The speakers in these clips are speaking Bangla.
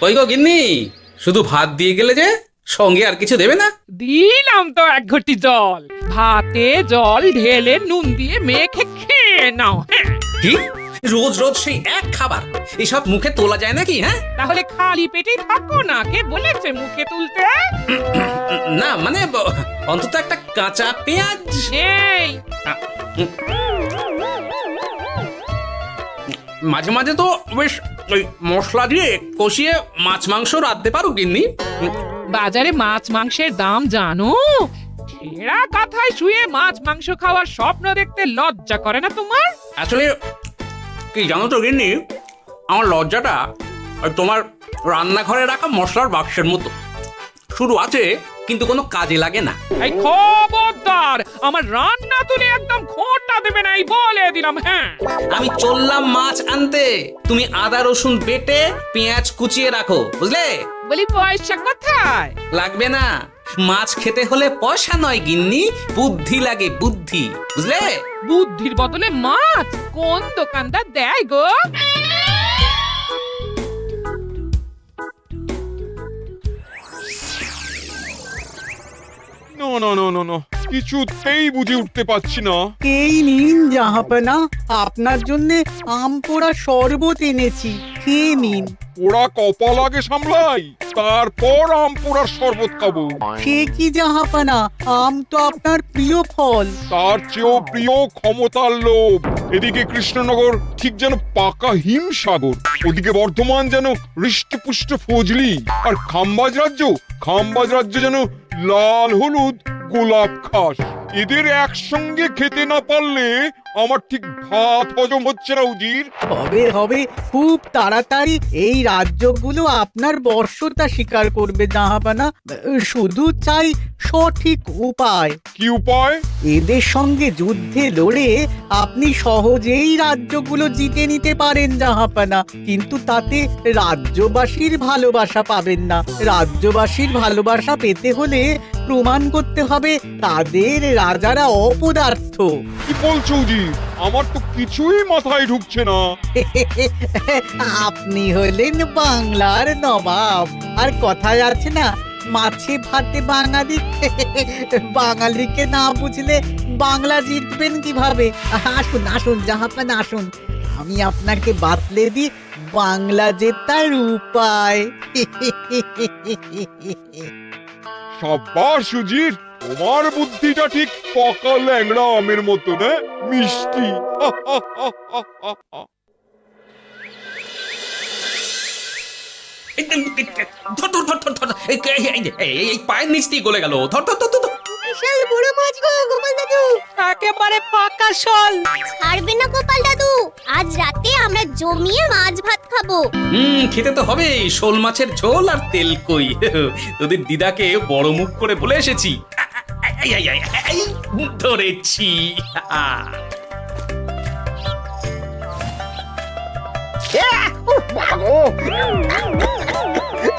কই গো গিন্নি, শুধু ভাত দিয়ে গেলে যে, সঙ্গে আর কিছু দেবে না? দিলাম তো এক ঘটি জল। ভাতে জল ঢেলে নুন দিয়ে মেখে খেয়ে নাও। হ্যাঁ, কি রোজ রোজ সেই এক খাবার? এসব মুখে তোলা যায় নাকি? হ্যাঁ, তাহলে খালি পেটেই থাকো না, কে বলেছে মুখে তুলতে? না মানে অন্তত একটা কাঁচা পেঁয়াজ। এই মাঝে মাঝে তো বেশ ওই মশলা দিয়ে কষিয়ে মাছ মাংস রাঁধতে পারো গিন্নি। বাজারে মাছ মাংসের দাম জানো? ছেঁড়া কাঁথায় শুয়ে মাছ মাংস খাওয়ার স্বপ্ন দেখতে লজ্জা করে না তোমার? আসলে কি জানো তো গিন্নি, আমার লজ্জাটা ওই তোমার রান্নাঘরে রাখা মশলার বাক্সের মতো, শুধু আছে কিন্তু কোনো কাজে লাগে না। এই খবরদার, আমার রান্না তুলে একদম খোঁটা দেবে না, এই বলে দিলাম। হ্যাঁ, আমি চললাম মাছ আনতে, তুমি আদা রসুন বেটে পেঁয়াজ কুচিয়ে রাখো, বুঝলে? বলি পয়সা কোথায়? লাগবে না, মাছ খেতে হলে পয়সা নয় গিন্নি, বুদ্ধি লাগে, বুদ্ধি, বুঝলে? বুদ্ধির বদলে মাছ কোন দোকানদার দেয় গো? না না না না না, কিছুতেই বুঝে উঠতে পারছি না। এই নিন জাহাপনা, আপনার জন্য আম পোড়া শরবত এনেছি, খেয়ে নিন। ওরা কপাল আগে সামলাই, তারপর আম পোড়ার শরবত খাবো। সে কি জাহাপনা, আম তো আপনার প্রিয় ফল। তার চেয়েও প্রিয় ক্ষমতার লোভ। এদিকে কৃষ্ণনগর ঠিক যেন পাকা হিমসাগর, ওদিকে বর্ধমান যেন হৃষ্টপুষ্ট ফজলি, আর খাম্বাজ রাজ্য যেন লাল হলুদ গোলাপ ঘাস। এদের একসঙ্গে খেতে না পারলে আমার ঠিক ভাত হজম হচ্ছে না উজির। হবে হবে, খুব তাড়াতাড়ি এই রাজ্যগুলো আপনার বর্ষতা স্বীকার করবে জাহাপনা। শুধু চাই সঠিক উপায়। কি উপায়? এদের সঙ্গে যুদ্ধে লড়ে আপনি সহজেই রাজ্যগুলো জিতে নিতে পারেন জাহাপনা, কিন্তু তাতে রাজ্যবাসীর ভালোবাসা পাবেন না। রাজ্যবাসীর ভালোবাসা পেতে হলে প্রমাণ করতে হবে তাদের রাজারা অপদার্থ। কি বলছো উজির? আমার তো কিছুই মাথায় ঢুকছে না। আপনি হলেন বাংলার নবাব, আর কথায় আছে না, মাছে ভাতে বাঙালি। বাঙালিকে না বুঝলে বাংলা জিতবেন কিভাবে? আসুন আসুন জাহাপানা, আসুন, আমি আপনাকে বাতলে দিই বাংলা জেতার উপায়। সাব্বাস উজির, তোমার বুদ্ধিটা ঠিক পাকা ল্যাংড়া আমের মতো না, মিষ্টি। ধর ধর ধর ধর ধর, এই পায়ের নিচ দিয়ে গলে গেল, ধর ধর ধর ধর। বিশাল বড় মাছ গো গোপাল দাদু, একেবারে পাকা শোল। ছাড়বে না গোপাল দাদু, আজ রাতে আমরা জমিয়ে মাছ ভাত খাবো। খেতে তো হবে শোল মাছের ঝোল আর তেল কই। তোদের দিদাকে বড় মুখ করে বলে এসেছি, ধরেছি।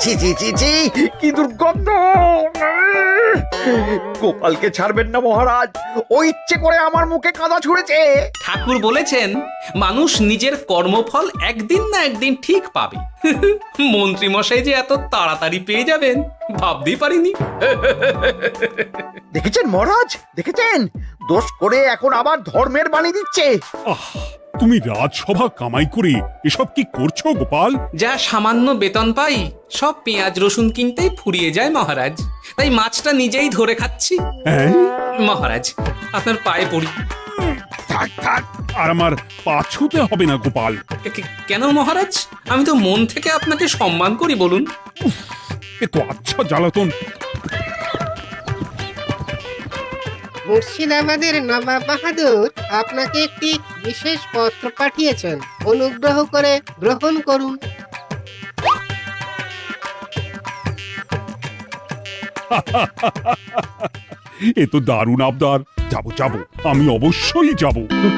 ছি ছি ছি ছি, কি দুর্গন্ধ! গোপালকে ছাড়বেন না মহারাজ, ও ইচ্ছে করে আমার মুখে কাদা ছুঁড়েছে। ঠাকুর বলেছেন মানুষ নিজের কর্মফল একদিন না একদিন ঠিক পাবে। মন্ত্রী মশাই যে এত তাড়াতাড়ি পেয়ে যাবেন ভাবতেই পারিনি। দেখেছেন মহারাজ, দেখেছেন? দোষ করে এখন আবার ধর্মের বাণী দিচ্ছে। তুমি রাজসভা কামাই করে এসব কি করছো গোপাল? যা সামান্য বেতন পাই সব পেঁয়াজ রসুন কিনতেই ফুরিয়ে যায় মহারাজ, তাই মাছটা নিজেই ধরে খাচ্ছি। হ্যাঁ? মহারাজ আপনার পায়ে পড়ি। থাক থাক, আর আমার পা ছুঁতে হবে না গোপাল। কেন মহারাজ? আমি তো মন থেকে আপনাকে সম্মান করি, বলুন। এ তো আচ্ছা জ্বালাতন। মুর্শিদাবাদের নবাব বাহাদুর আপনাকে একটি বিশেষ পত্র পাঠিয়েছেন, অনুগ্রহ করে গ্রহণ করুন। এ তো দারুণ আবদার। যাবো যাবো, আমি অবশ্যই যাব।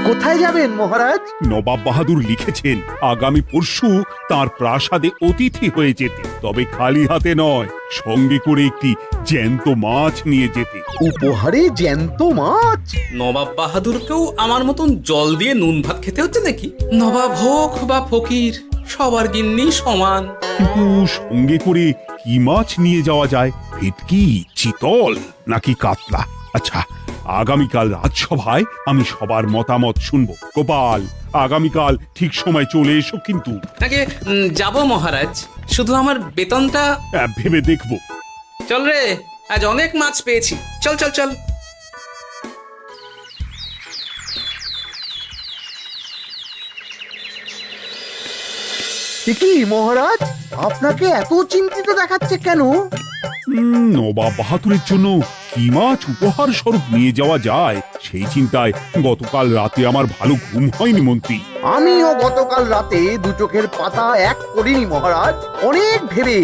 কোথায় যাবেন মহারাজ? নবাব বাহাদুর লিখেছেন আগামী পরশু তার প্রাসাদে অতিথি হয়ে যেতে, তবে খালি হাতে নয়, সঙ্গে করে একটি জ্যান্ত মাছ নিয়ে যেতে। উপহারে জ্যান্ত মাছ? নবাব বাহাদুরকেও আমার মতন জল দিয়ে নুন ভাত খেতে হচ্ছে নাকি? নবাব হোক বা ফকির, সবার গিন্নি সমান। কিন্তু সঙ্গে করে কি মাছ নিয়ে যাওয়া যায়? ভেটকি, চিতল নাকি কাতলা? আচ্ছা, আগামীকাল রাজসভায় আমি সবার মতামত শুনবো। গোপাল, আগামীকাল ঠিক সময় চলে এসো কিন্তু। আগে যাব মহারাজ, শুধু আমার বেতনটা। ভেবে দেখবো। চল রে, আজ অনেক মাছ পেয়েছি। চল চল চল। কি মহারাজ, আপনাকে এত চিন্তিত দেখাচ্ছে কেন? নবাব বাহাদুরের জন্য কি মাছ উপহার স্বরূপ নিয়ে যাওয়া যায় সেই চিন্তায় গতকাল রাতে আমার ভালো ঘুম হয়নি মন্ত্রী। আমিও গতকাল রাতে দু চোখের পাতা এক করিনি মহারাজ। অনেক ভেবে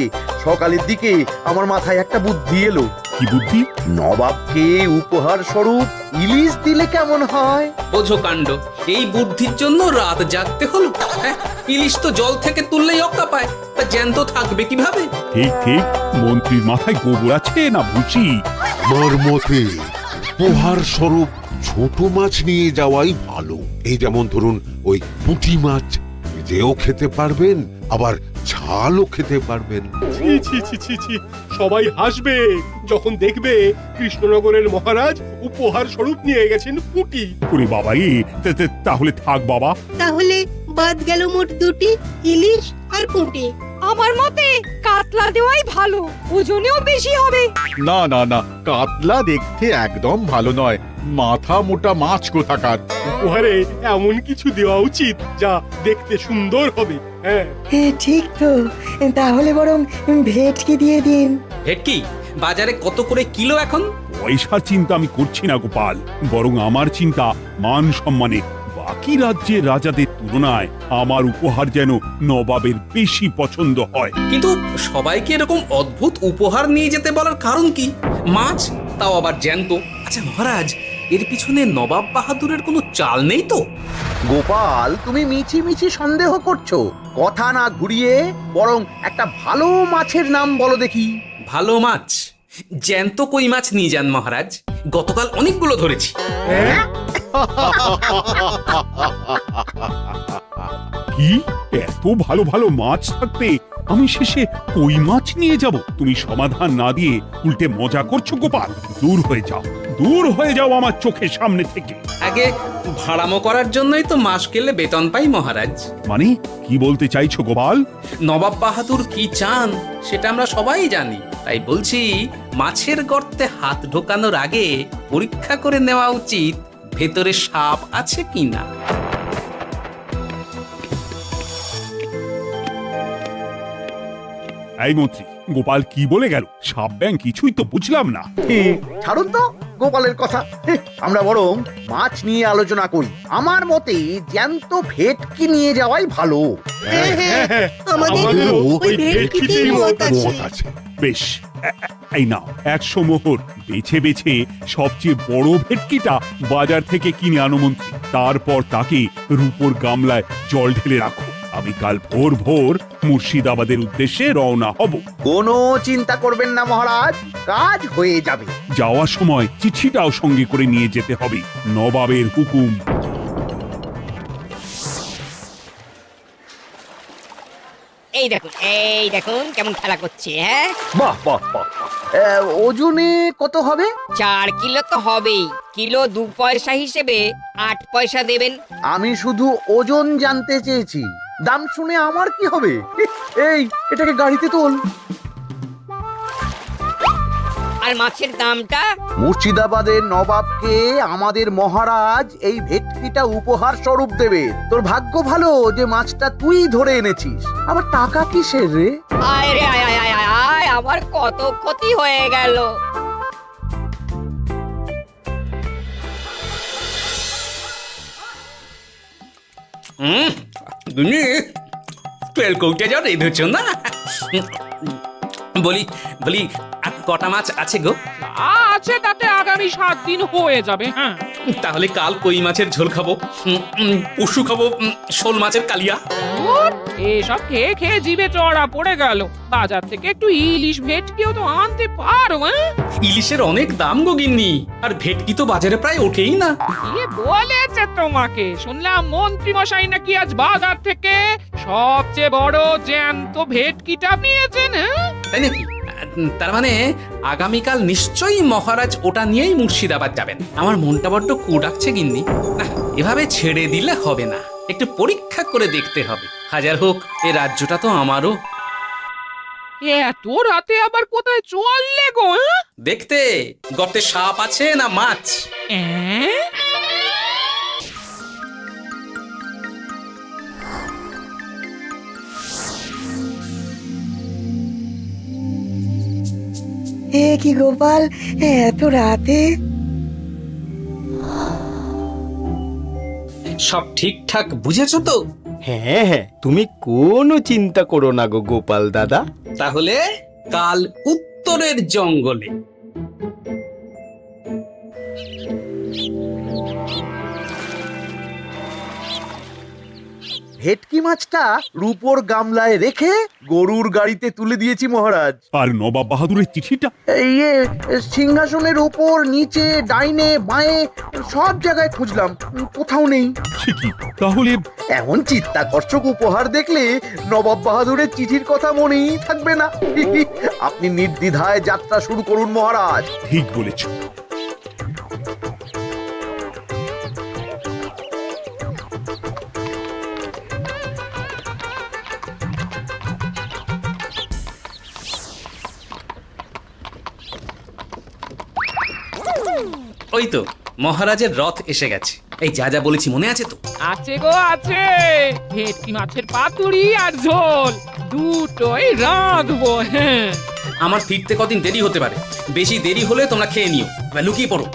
সকালের দিকে আমার মাথায় একটা বুদ্ধি এলো। কি বুদ্ধি? নবাবকে উপহার স্বরূপ ইলিশ দিলে কেমন হয়? বোঝো কাণ্ড, এই বুদ্ধির জন্য রাত জাগতে হলো। হ্যাঁ, ইলিশ তো জল থেকে তুললেই অক্কা পায়, তা জ্যান্ত থাকবে কিভাবে? ঠিক ঠিক, মন্ত্রীর মাথায় গোবর আছে না ভুসি? আমার মতে উপহার স্বরূপ ছোট মাছ নিয়ে যাওয়াই ভালো। এই যেমন ধরুন ওই পুঁটি মাছ, যেও খেতে পারবেন আবার ঝালও খেতে পারবেন। ছি ছি ছি ছি ছি, সবাই হাসবে যখন দেখবে কৃষ্ণনগরের মহারাজ উপহার স্বরূপ নিয়ে গেছেন পুঁটি। ওরে বাবা, তাহলে থাক বাবা। তাহলে বাদ গেল মোট দুটি, ইলিশ আর পুঁটি। আমার মতে কাতলা দেওয়াই ভালো, ওজনেও বেশি হবে। না না না, কাতলা দেখতে একদম ভালো নয়, মাথা মোটা মাছ কোথাকার। উপহারে এমন কিছু দেওয়া উচিত যা দেখতে সুন্দর হবে। হ্যাঁ, ঠিক তো, তাহলে বরং ভেটকি দিয়ে দিন। ভেটকি বাজারে কত করে কিলো এখন? পয়সার চিন্তা আমি করছি না গোপাল, বরং আমার চিন্তা মান সম্মানের। বাকি রাজ্যের রাজাদের তুলনায় আমার উপহার যেন নবাবের বেশি পছন্দ হয়। কিন্তু সবাইকে এরকম অদ্ভুত উপহার নিয়ে যেতে বলার কারণ কি? মাছ, তাও আবার জ্যান্ত। আচ্ছা মহারাজ, এর পিছনে নবাব বাহাদুরের কোনো চাল নেই তো? গোপাল, তুমি মিছি মিছি সন্দেহ করছো। কথা না ঘুরিয়ে বরং একটা ভালো মাছের নাম বলো দেখি। ভালো মাছ? জ্যান্ত কই মাছ নিয়ে যান মহারাজ, গতকাল অনেকগুলো ধরেছি। কি, এত ভালো ভালো মাছ থাকতে আমি শেষে কই মাছ নিয়ে যাব? তুমি সমাধান না দিয়ে উল্টে মজা করছো গোপাল। দূর হয়ে যাও, দূর হয়ে যাও আমার চোখের সামনে থেকে। আগে ভাড়ামো করার জন্যই তো মাস গেলে বেতন পাই মহারাজ। মানে কি বলতে চাইছো গোপাল? নবাব বাহাদুর কি চান সেটা আমরা সবাই জানি, তাই বলছি মাছের গর্তে হাত ঢোকানোর আগে পরীক্ষা করে নেওয়া উচিত ভেতরে সাপ আছে কিনা। এই মন্ত্রী, গোপাল কি বলে গেল? সাপ ব্যাং কিছুই তো বুঝলাম না। ছাড়ুন তো গোপালের কথা, আমরা বরং মাছ নিয়ে আলোচনা করি। আমার মতে জ্যান্ত ভেটকি নিয়ে যাওয়াই ভালো। আমাদেরও ওই ভেটকিতেই মত আছে। বেশ, এই নাও 100 মোহর। বেছে বেছে সবচেয়ে বড় ভেটকিটা বাজার থেকে কিনে আনো মন্ত্রী। তারপর তাকে রূপোর গামলায় জল ঢেলে রাখো। আমি কাল ভোর ভোর মুর্শিদাবাদের উদ্দেশ্যে রওনা হব। কোনো চিন্তা করবেন না মহারাজ, কাজ হয়ে যাবে। যাওয়ার সময় চিঠিটাও সঙ্গে করে নিয়ে যেতে হবে। নবাবের হুকুম। এই দেখুন কেমন খেলা করছে। হ্যাঁ, বাহ বাহ বাহ। ওজনে কত হবে? 4 কিলো তো হবেই। কিলো 2 পয়সা হিসেবে 8 পয়সা দেবেন। আমি শুধু ওজন জানতে চেয়েছি, দাম শুনে আমার কি হবে? এই, এটাকে গাড়িতে তোল। আর মাছের দামটা? মুর্শিদাবাদের নবাবকে আমাদের মহারাজ এই ভেটকিটা উপহার স্বরূপ দেবে। তোর ভাগ্য ভালো যে মাছটা তুই ধরে এনেছিস। আবার টাকা কিসের রে? আয় রে আয় আয় আয় আয় আয়, আমার কত ক্ষতি হয়ে গেল। তেল কৌটে যা রেঁধেছ না। বলি বলি আর কটা মাছ আছে গো? আছে তাতে আগামী 7 দিন হয়ে যাবে। হ্যাঁ, তাহলে কাল কই মাছের ঝোল খাবো, পশু খাবো শোল মাছের কালিয়া। ধুর, এসব খেয়ে খেয়ে জিভে চড়া পড়ে গেল। বাজার থেকে একটু ইলিশ ভেটকিও তো আনতে পারো। ইলিশের অনেক দাম গো গিন্নি, আর ভেটকি তো বাজারে প্রায় ওঠেই না। কে বলেছে তোমাকে? শুনলাম মন্ত্রী মশাই নাকি আজ বাজার থেকে সবচেয়ে বড় জ্যান্ত ভেটকিটা নিয়েছেন। তাই নাকি? তার মানে আগামীকাল নিশ্চয়ই মহারাজ ওটা নিয়েই মুর্শিদাবাদ যাবেন। আমার মনটা বড্ড কু ডাকছে গিন্নি। না, এভাবে ছেড়ে দিলে হবে না, একটু পরীক্ষা করে দেখতে হবে। হাজার হোক এ রাজ্যটা তো আমারও। এত রাতে আবার কোথায় চললে গো? দেখতে গর্তে সাপ আছে না মাছ। এ কি গোপাল, এত রাতে? সব ঠিকঠাক বুঝেছো তো? হ্যাঁ হ্যাঁ, তুমি কোনো চিন্তা করো না গো গোপাল দাদা। তাহলে কাল উত্তরের জঙ্গলে। ভেটকি মাছটা রূপোর গামলায় রেখে গরুর গাড়িতে তুলে দিয়েছি মহারাজ। আর নবাব বাহাদুরের চিঠিটা? ইয়ে, সিংহাসনের ওপর, নিচে, ডাইনে, বাঁয়ে সব জায়গায় খুঁজলাম, কোথাও নেই। সে কি তাহলে? এমন চিত্তাকর্ষক উপহার দেখলে নবাব বাহাদুরের চিঠির কথা মনেই থাকবে না। আপনি নির্দ্বিধায় যাত্রা শুরু করুন মহারাজ। ঠিক বলেছ। ওই তো মহারাজের রথ এসে গেছে। এই যা যা বলেছি মনে আছে তো? আছে গো আছে। ভেটকি মাছের পাতুরি আর ঝোল দুটোই রাঁধবো। হ্যাঁ, আমার ফিরতে কদিন দেরি হতে পারে, বেশি দেরি হলে তোমরা খেয়ে নিও, এবার লুকিয়ে পড়ো।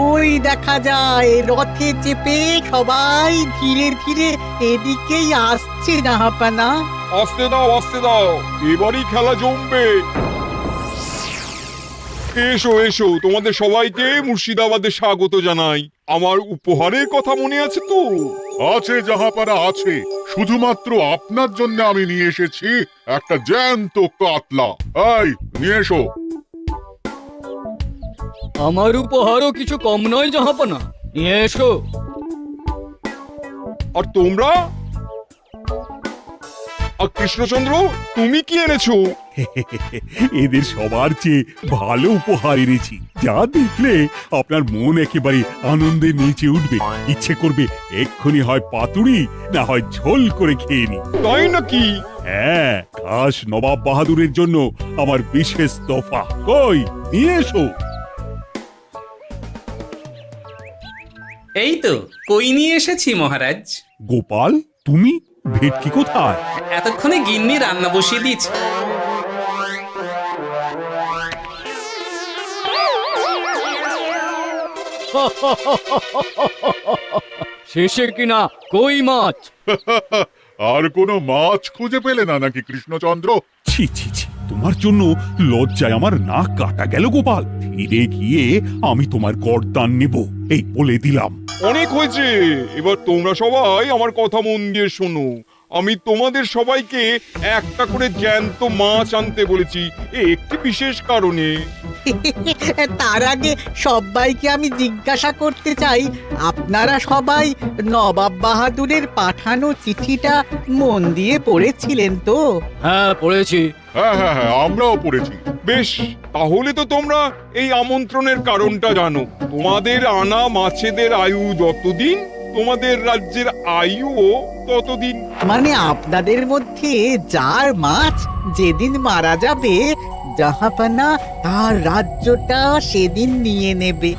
ওই দেখা যায় রথে চেপে সবাই ধীরে ধীরে এদিকেই আসছে জাহাপানা। আসতে দাও, আসতে দাও, এবারই খেলা জমবে। এসো এসো, তোমাদের সবাইকে মুর্শিদাবাদে স্বাগত জানাই। আমার উপহারের কথা মনে আছে তো? আছে জাহাপানা আছে, শুধুমাত্র আপনার জন্য আমি নিয়ে এসেছি একটা জ্যান্ত কাতলা। এই নিয়ে এসো। আমার উপহারও কিছু কম নয় জাহাপানা, নিয়ে এসো। আর তোমরা? আর কৃষ্ণচন্দ্র, তুমি কি এনেছো? এদের সবার চেয়ে ভালো উপহার এনেছি, যা দেখলে আপনার মন একেবারে আনন্দে নেচে উঠবে। ইচ্ছে করবে এক্ষুনি হয় পাতুরি না হয় ঝোল করে খেয়ে নি। তাই নাকি? হ্যাঁ, খাস নবাব বাহাদুরের জন্য আমার বিশেষ তোফা। কই, নিয়ে এসো। এই তো কই নিয়ে এসেছি মহারাজ। গোপাল, তুমি? ভেটকি কোথায়? এতক্ষণে গিন্নি রান্না বসিয়ে দিয়েছে। শেষে কিনা কই মাছ। আর কোনো মাছ খুঁজে পেলে না নাকি কৃষ্ণচন্দ্র? ছি ছি ছি, তোমার জন্য লজ্জায় আমার নাক কাটা গেল গোপাল। ফিরে গিয়ে আমি তোমার গর্দান নেব, এই বলে দিলাম। অনেক হয়েছে, এবার তোমরা সবাই আমার কথা মন দিয়ে শোনো। আমি তোমাদের সবাইকে একটা করে জ্যান্ত মাছ আনতে বলেছি, একটি বিশেষ কারণে। তার আগে সবাইকে আমি জিজ্ঞাসা করতে চাই, আপনারা সবাই নবাব বাহাদুরের পাঠানো চিঠিটা মন দিয়ে পড়েছিলেন তো? হ্যাঁ পড়েছি। হ্যাঁ হ্যাঁ হ্যাঁ, আমরাও পড়েছি। বেশ, তাহলে তো তোমরা এই আমন্ত্রণের কারণটা জানো। তোমাদের আনা মাছেদের আয়ু যতদিন তোমাদের রাজ্যের আয়ুও ততদিন। মানে আপনাদের মধ্যে যার মাছ যেদিন মারা যাবে জাহাপানা তার রাজ্যটা সেদিন নিয়ে নেবে।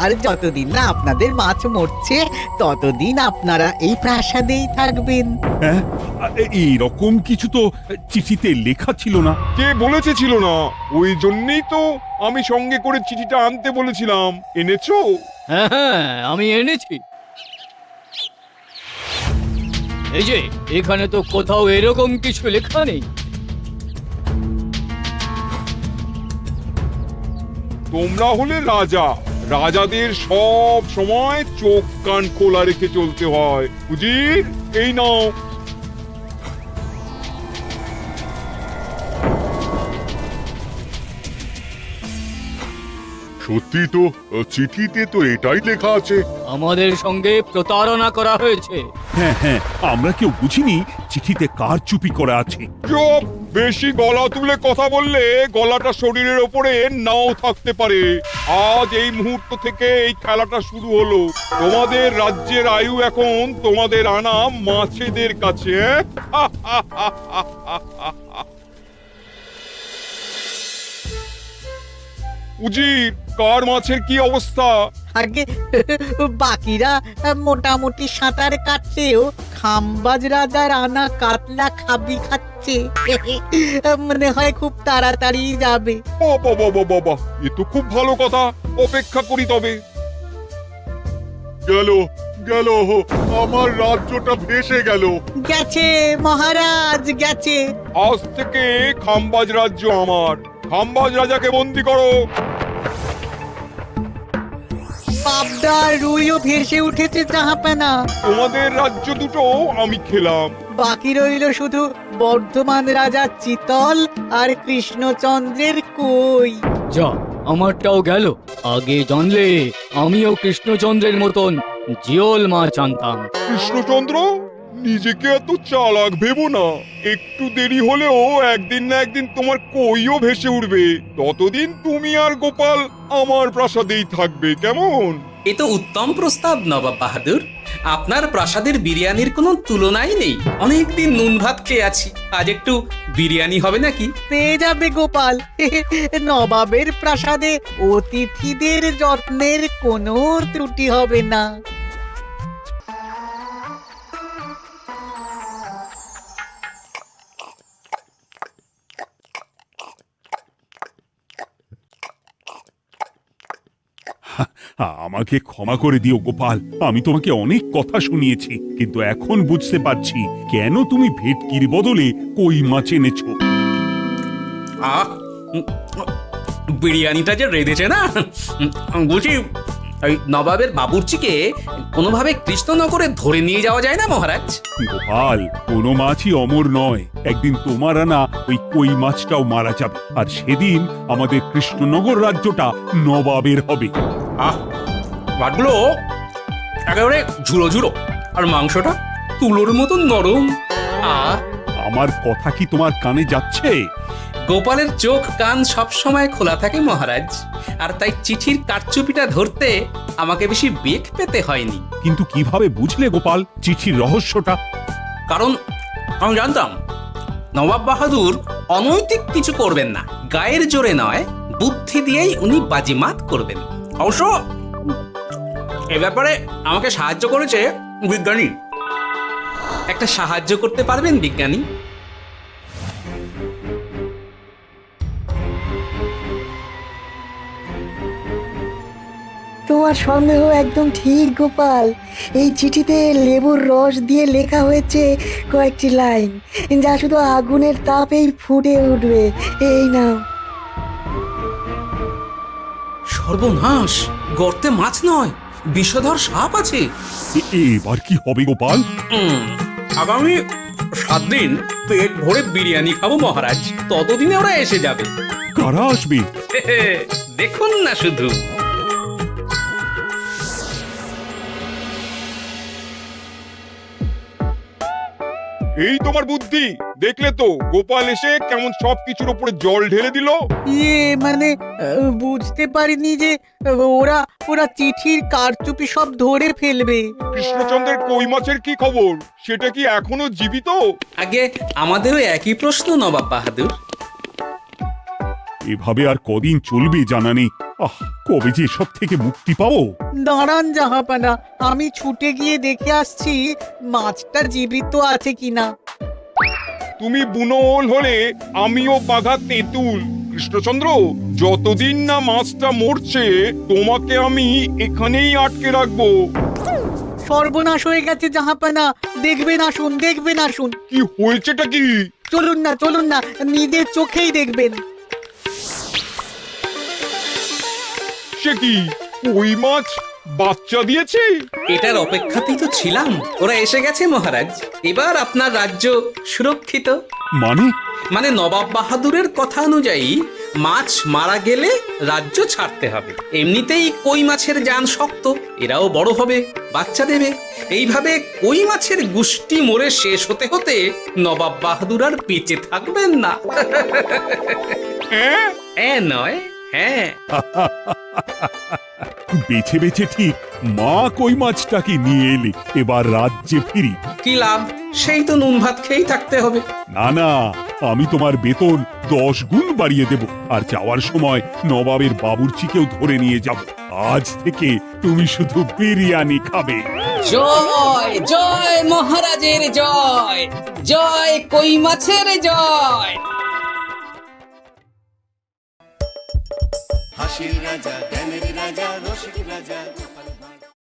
আর যতদিন না আপনাদের মাছ মরছে ততদিন আপনারা এই প্রাসাদেই থাকবেন। হ্যাঁ, এইরকম কিছু তো চিঠিতে লেখা ছিল না। কে বলেছে ছিল না? ওই জন্যই তো আমি সঙ্গে করে চিঠিটা আনতে বলেছিলাম। এনেছো? হ্যাঁ হ্যাঁ, আমি এনেছি। এই যে এখানে তো কোথাও এরকম কিছু লেখা নেই। তোমরা হলে রাজা, রাজাদের সব সময় চোখ কান খোলা রেখে চলতে হয়। উজির, এই নাও। সত্যি তো, চিঠিতে তো এটাই লেখা আছে। আমাদের সঙ্গে প্রতারণা করা হয়েছে। হ্যাঁ হ্যাঁ, আমরা কেউ বুঝিনি চিঠিতে কার চুপি করা আছে। চুপ! বেশি গলা তুলে কথা বললে গলাটা শরীরের ওপরে নাও থাকতে পারে। আজ এই মুহূর্ত থেকে এই খেলাটা শুরু হলো। তোমাদের রাজ্যের আয়ু এখন তোমাদের আনা মাছেদের কাছে। উজির, কার মাছের কি অবস্থা? আগে বাকিরা মোটামুটি সাঁতার কাটছেও, খাম্বাজ রাজার আনা কাতলা খাবি খাচ্ছে। মনে হয় খুব তাড়াতাড়ি যাবে। বাবা বাবা বাবা, এ তো খুব ভালো কথা। অপেক্ষা করি তবে। গেল গেল, আমার রাজ্যটা ভেসে গেল। গেছে মহারাজ, গেছে। আজ থেকে খাম্বাজ রাজ্য আমার। খাম্বাজ রাজাকে বন্দি করো। পাবদার রুইও ভেসে উঠেছে জাহাপানা। তোমাদের রাজ্য দুটো আমি খেলাম। বাকি রইল শুধু বর্ধমান রাজা চিতল আর কৃষ্ণচন্দ্রের কই। যা, আমারটাও গেল। আগে জানলে আমিও কৃষ্ণচন্দ্রের মতন জিওল মাছ আনতাম। কৃষ্ণচন্দ্র, নিজেকে এত চালাক ভেবো না। একটু দেরি হলেও একদিন না একদিন তোমার কইও ভেসে উঠবে। ততদিন তুমি আর গোপাল আমার প্রাসাদেই থাকবে, কেমন? এ তো উত্তম প্রস্তাব নবাব বাহাদুর। আপনার প্রাসাদের বিরিয়ানির কোনো তুলনাই নেই। অনেকদিন নুন ভাত খেয়ে আছি, আজ একটু বিরিয়ানি হবে নাকি? পেয়ে যাবে গোপাল। নবাবের প্রাসাদে অতিথিদের যত্নের কোনো ত্রুটি হবে না। আমাকে ক্ষমা করে দিও গোপাল, আমি তোমাকে অনেক কথা শুনিয়েছি, কিন্তু এখন বুঝতে পারছি কেন তুমি ভেটকির বদলে কই মাছ এনেছো। আহ, বিরিয়ানিটা যে রেঁধেছে না, বুঝি এই নবাবের বাবুর্চিকে কোনোভাবে কৃষ্ণনগরে ধরে নিয়ে যাওয়া যায় না মহারাজ? গোপাল, কোনো মাছই অমর নয়। একদিন তোমার আনা ওই কই মাছটাও মারা যাবে, আর সেদিন আমাদের কৃষ্ণনগর রাজ্যটা নবাবের হবে। আহ, মাছগুলো একেবারে ঝুড়ো ঝুড়ো, আর মাংসটা তুলোর মতন নরম। আহ, আমার কথা কি তোমার কানে যাচ্ছে? গোপালের চোখ কান সব সময় খোলা থাকে মহারাজ, আর তাই চিঠির কারচুপিটা ধরতে আমাকে বেশি বেগ পেতে হয়নি। কিন্তু কিভাবে বুঝলে গোপাল চিঠির রহস্যটা? কারণ আমি জানতাম নবাব বাহাদুর অনৈতিক কিছু করবেন না। গায়ের জোরে নয়, বুদ্ধি দিয়েই উনি বাজিমাত করবেন। অবশ্য এ ব্যাপারে আমাকে সাহায্য করেছে বিজ্ঞানী। একটা সাহায্য করতে পারবেন বিজ্ঞানী? তোমার সন্দেহ একদম ঠিক গোপাল। এই চিঠিতে লেবুর রস দিয়ে লেখা হয়েছে কয়েকটি লাইন, যা শুধু আগুনের তাপেই ফুটে উঠবে। এই নাও। সর্বনাশ! গর্তে মাছ নয়, বিষধর সাপ আছে। এবার কি হবে গোপাল? আগামী 7 দিন পেট ভরে বিরিয়ানি খাবো মহারাজ। ততদিনে ওরা এসে যাবে। কারা আসবে? দেখুন না শুধু। এই তোমার বুদ্ধি, দেখলে তো গোপাল এসে কেমন সবকিছুর উপরে জল ঢেলে দিল। মানে বুঝতে পারিনি যে ওরা ওরা চিঠির কারচুপি সব ধরে ফেলবে। কৃষ্ণচন্দ্রের কই মাছের কি খবর? সেটা কি এখনো জীবিত? আগে আমাদেরও একই প্রশ্ন নবাব বাহাদুর। এভাবে আর কদিন চলবে জানা নেই। কবে যে সব থেকে মুক্তি পাবো। দাঁড়ান জাহাপানা, আমি ছুটে গিয়ে দেখে আসছি মাছটা জীবিত আছে কিনা। তুমি বুনো ওল হলে আমিও বাঘা তেঁতুল। কৃষ্ণচন্দ্র, যতদিন না মাছটা মরছে তোমাকে আমি এখানেই আটকে রাখবো। সর্বনাশ হয়ে গেছে জাহাপানা, দেখবেন আসুন, দেখবেন আসুন। কি হয়েছেটা কি? চলুন না নিজের চোখেই দেখবেন। সে কি, কই মাছ বাচ্চা দিয়েছে? এটার অপেক্ষাতেই তো ছিলাম। ওরা এসে গেছে মহারাজ। এবার আপনার রাজ্য সুরক্ষিত। মানে নবাব বাহাদুরের কথা অনুযায়ী মাছ মারা গেলে রাজ্য ছাড়তে হবে। এমনিতেই কই মাছের জান শক্ত, এরাও বড় হবে, বাচ্চা দেবে। এইভাবে কই মাছের গুষ্টি মরে শেষ হতে হতে নবাব বাহাদুর আর বেঁচে থাকবেন না। হ্যাঁ নয়, হ্যাঁ। বেছে বেছে ঠিক মা কই মাছটাকে নিয়ে এলে এবার রাজ্যে ফিরি। কি লাভ? সেই তো নুন ভাত খেয়েই থাকতে হবে। না, আমি তোমার বেতন 10 গুণ বাড়িয়ে দেব, আর যাওয়ার সময় নবাবের বাবুর্চিকেও ধরে নিয়ে যাব। আজ থেকে তুমি শুধু বিরিয়ানি খাবে। জয় জয় মহারাজের জয়, জয় কই মাছের জয়। হাসির রাজা, জ্ঞানের রাজা, রসিক রাজা।